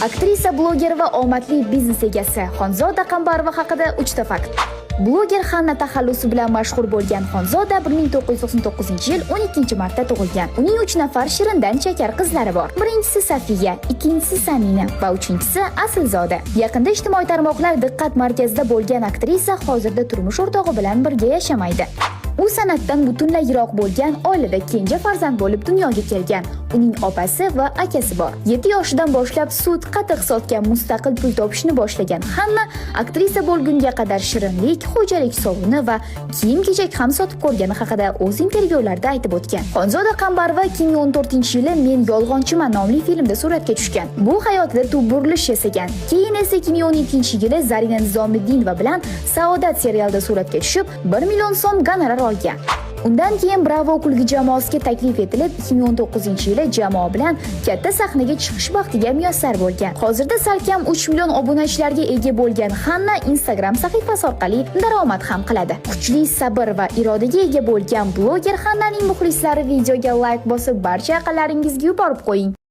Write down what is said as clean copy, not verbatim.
Aktrisa, bloger va omadli biznes egasi Xonzoda Qambarova haqida 3 ta fakt. Bloger Xanna taxallusi bilan mashhur bo'lgan Xonzoda 1999-yil 12-martda tug'ilgan. Uning 3 nafar shirindan chakar qizlari bor. Birinchisi Safiya, ikkinchisi Samina va uchinchisi Aslzoda. Yaqinda ijtimoiy tarmoqlar diqqat markazida bo'lgan aktrisa hozirda turmush o'rtog'i bilan birga yashamaydi. U san'atdan butunlay yiroq bo'lgan oilada kenja farzand bo'lib dunyoga kelgan. Uning opasi va akasi bor. 7 yoshidan boshlab sut, qatiq sotgan, mustaqil pul topishni boshlagan Xanna aktrisa bo'lgunga qadar shirinlik, xo'jalik sovuni va kiyim-kechak ham sotib ko'rgani haqida o'z intervyularida aytib o'tgan. Xonzoda Qambarova 2014-yili Men yolg'onchiman nomli filmda suratga tushgan. Bu hayotida tub burilish yasagan. Keyin esa 2012-yili Zarina Nizomiddinova bilan Saodat serialida suratga tushib, 1 million so'm gonorar olgan. Undan keyin Bravo kulgi jamoasiga taklif etilib, 2019-yili jamoa bilan katta sahnaga chiqish baxtiga muyassar bo'lgan. Hozirda salkam 3 million obunachilarga ega bo'lgan Xanna Instagram sahifasi orqali daromad ham qiladi. Kuchli sabr va irodaga ega bo'lgan bloger Xannaning muxlislari videoga like bosib, barcha yaqinlaringizga yuborib qo'ying.